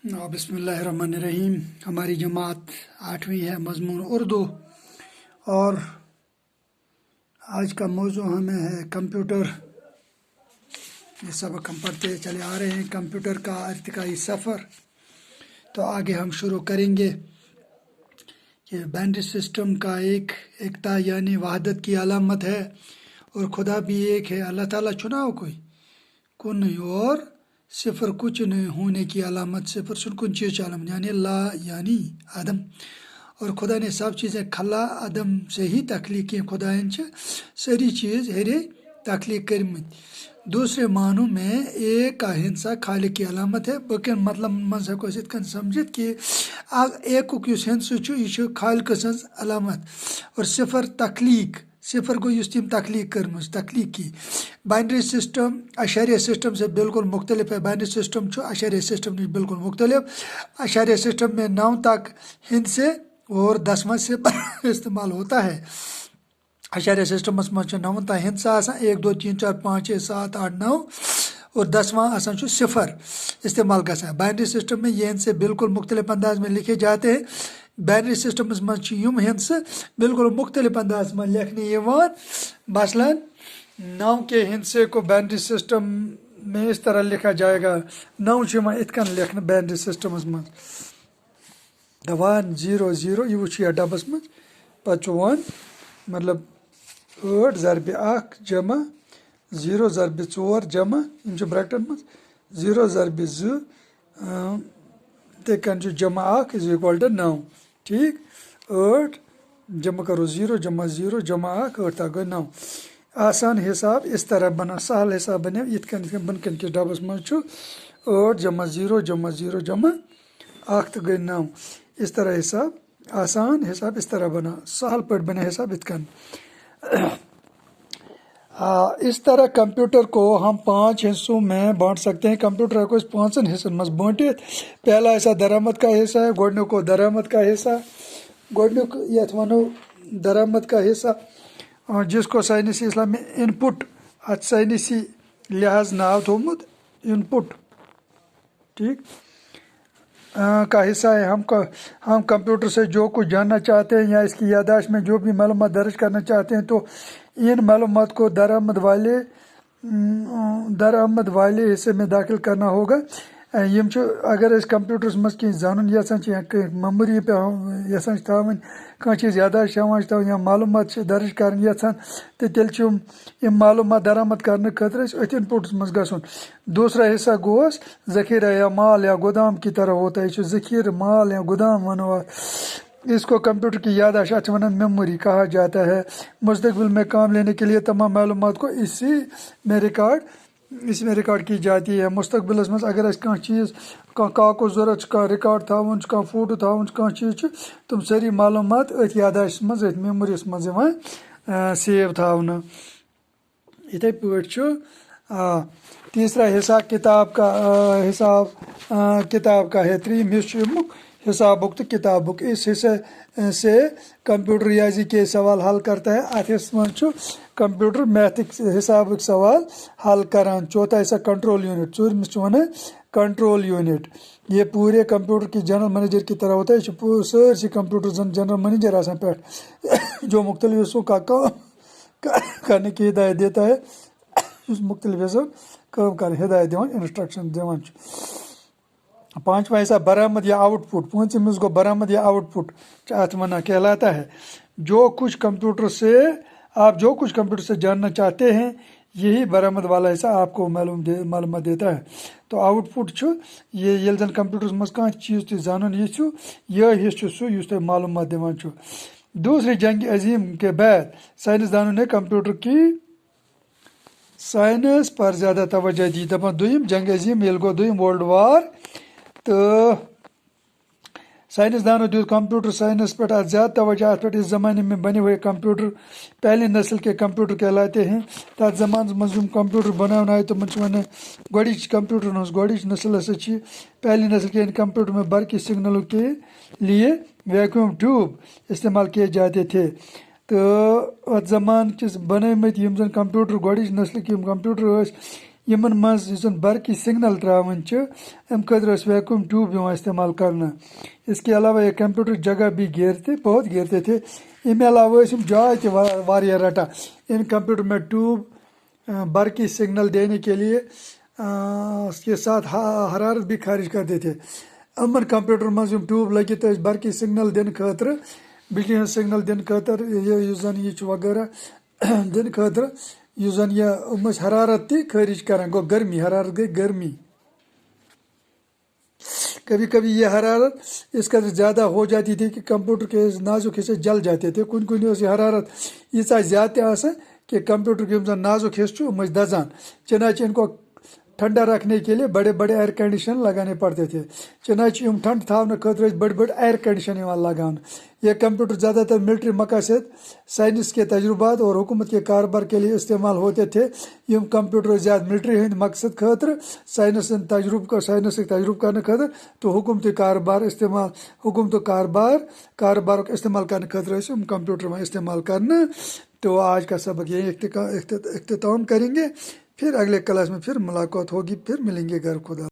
बिस्मिल्लाहिर्रहमानिर्रहीम। हमारी जमात 8वीं है, मज़मून उर्दू। और आज का मौजू हमें है कंप्यूटर। ये सबक हम पढ़ते चले आ रहे हैं, कंप्यूटर का इर्तिकाई सफ़र। तो आगे हम शुरू करेंगे कि बाइनरी सिस्टम का एकता यानी वहादत की अलामत है, और खुदा भी एक है। अल्लाह ताला चुना हो कोई कौन नहीं, और सिफर कुछ नहीं होने की अलामत, सिफर सुन कुछ चीज़ अलामत यानी ला यानी आदम। और खुदा ने सब चीज़ें खला आदम से ही तख्लीक की। खुदा सारी चीज़ हेरे तख्लीक करमत। दूसरे मानों में एक का हिंसा खालिक की अलामत है। बकन मतलब मज हको समझित कि एक हिंस यह खालिक सज अलामत। और सिफर तख्लीक, सिफर गो युस तम तख्लीक कर तख्लीक की। बाइनरी सिस्टम अशारिया सिस्टम से बिल्कुल मुख्तलिफ है। बाइनरी सिस्टम अशारिया सिस्टम से बिल्कुल मुख्तलिफ। अशारिया सिस्टम में 9 तक हिंसे और 10वां से इस्तेमाल होता है। अशारिया सिस्टम मज 9 तक हिंसा 1 2 3 4 5 6 7 8 9 और 10वां सिफर इस्तेमाल कर। बाइनरी सिस्टम में ये हिंसे बिल्कुल मुख्तलिफ अंदाज में लिखे जाते हैं। बाइनरी सिस्टम मज यम हिंस बिल्कुल मुख्तलिफ अंदाज में लिखने मसलन 9 के हिंसे को बाइनरी सिस्टम में इस तरह लिखा जाएगा। 9 इतकन लिखना बाइनरी सिस्टम मज 1 0 0 यह वो डबस मज पे 1 मतलब 8 ज़रब 1 जमा 0 ज़रब 4 जमा इन ब्रैकेटन मज 0 ज़रब 2 तक जमा 1 इज इक्वल टू 9। ठीक, 8 जमा करो 0 जमा 0 जमा 1 8 तक गई 9। आसान हिसाब इस तरह बना, सहल हिसाब बने इतकन बनकन के डबस मज 8 जमा 0 जमा 0 जमा 1 तो गई 9। इस तरह हिसाब, आसान हिसाब इस तरह बना, सहल पट बने हिसाब इतकन। इस तरह कंप्यूटर को हम 5 हिस्सों में बांट सकते हैं। कंप्यूटर को इस 5 हिस्सों में बांटे। पहला हिस्सा दरामद का हिस्सा है। गोडनु को दरामद का हिस्सा, गोडनु यथ वनो दरामद का हिस्सा, जिसको साइंसी इस्लाम में इनपुट अत साइंसी लिहाज नाव थोमुत इनपुट, ठीक, का हिस्सा है। हम कंप्यूटर से जो कुछ जानना चाहते हैं या इसकी यादाश्त में जो भी मालूमात दर्ज करना चाहते हैं, तो इन मालूमात को दरामद वाले हिस्से में दाखिल करना होगा। यम अगर इस कंप्यूटर मज कह जान यसान मेमोरी पे यसान थवन, कह चीज़ यादाश्त थवन या मालूमात दर्ज कर यसान, तो तेल यम मालूमात दरामद करने खतर अथ इनपुट्स मज गसन। दूसरा हिस्सा गोस ज़ख़ीरा या माल या गोदाम की तरह होता है। यह ज़ख़ीर माल या गोदाम वनो, इसको कंप्यूटर की यादाश्त अच्छा वन मेमोरी कहा जाता है। मुस्तकबिल में काम लेने के लिए तमाम मालूमात को इसमें रिकॉर्ड की जाती है। मुस्तकबिल मज अगर कह चीज़ कागज जरूरत कह रिकॉर्ड थवन कह फोटो थवन कह चीज़, तुम सारी मालूमात अथ यादाश्त मज अथ मेमोरी मज सेव थवन। इथे पे तीसरा हिस्सा किताब का है। 3 हिसाबुक तो किताबुक। इस हिस्से से कंप्यूटर रियाजी के सवाल हल करता है। अथ कंप्यूटर मैथिक हिसाबुक सवाल हल करान। चौथा हिस्सा कंट्रोल यूनिट, चूरमिस वन कंट्रोल यूनिट। ये पूरे कंप्यूटर की जनरल मैनेजर की तरह होता है। सारी कंप्यूटर जनरल मैनेजर आसान पे जो मुख्तलिफ हिस्सों का काम करने की हिदायत देता है। मुख्तलिफ हिस्सों काम कर हिदायत दिवान, इंस्ट्रक्शन दिवान। 5वां हिस्सा बरामद या आउटपुट। 5 को बरामद या आउटपुट अथ वना कहलाता है। आप जो कुछ कंप्यूटर से जानना चाहते हैं, यही बरामद वाला हिस्सा आपको मालूमात देता है। तो आउटपुट ये जन कंप्यूटर मज कह चीज़ तुम जान यह हिस्सा मालूमात दिवान। दूसरी जंग अजीम के बाद साइंसदानों ने कंप्यूटर की साइंस पर ज़्यादा तवज्जो दी। दपान दुयम जंग अजीम ये गो दुयम वर्ल्ड वार, तो साइंसदानों दिस कंप्यूटर साइंस पे ज़्यादा तवज्जो। अत पे इस ज़माने में बने हुए कंप्यूटर पहली नस्ल के कंप्यूटर कहलाते हैं। तथ ज़मान मज कंप्यूटर बनावन आए तो वन गोच कंप्यूटर गोच नस्ल हसा पहली नस्ल के। इन कंप्यूटर में बरकी सिग्नलों के लिए वैक्यूम ट्यूब इस्तेमाल किए जाते थे। तो अत ज़मान किस बन कंप्यूटर गोच नस्ल के कंप्यूटर यमन मज बरकी सिग्नल त्रावन अम खतर वैक्यूम ट्यूब इस्तेमाल करना। इसके अलावा ये कंप्यूटर जगह भी बहुत घेरते थे। अमे अलावा जाय तह रटा। इन कंप्यूटर में ट्यूब बरकी सिग्नल देने के लिए उसके साथ हरारत भी खारिज करते थे। अमन कंप्यूटर मज ट्यूब लगित बरकी सिग्नल दिन खतर बिजली सिग्नल दिन खतर ये वगैरह दिन खतर यह हरारत ती खारिज करान गो गर्मी हरारत गई गर्मी। कभी कभी ये हरारत इस कदर ज़्यादा हो जाती थी कि कंप्यूटर के नाजुक हिस्से जल जाते थे। कुन कुन हरारत यीचा ज़्यादा कि कंप्यूटर के नाजुक हिस्से दजान। चनाच इनको ठंडा रखने के लिए बड़े बड़े एयर कंडीशन लगाने पड़ते थे। चनाच ठंड थाने खतर बड़े बड़े एयर कंडीशन लगान। यह कंप्यूटर ज़्यादातर मिलिट्री मकासद साइंस के तजुर्बात और हुकूमत के कारोबार के लिए इस्तेमाल होते थे। यम कंप्यूटर ज़्यादा मिलिट्री हंद मकसद खतर साइंस तजुर्ब करने खतर तो हुकूमती कारोबार इस्तेमाल करने खतर कंप्यूटर में इस्तेमाल करना। तो आज का सबक यही इख्तिताम करेंगे। फिर अगले क्लास में फिर मुलाकात होगी। फिर मिलेंगे घर खुदा।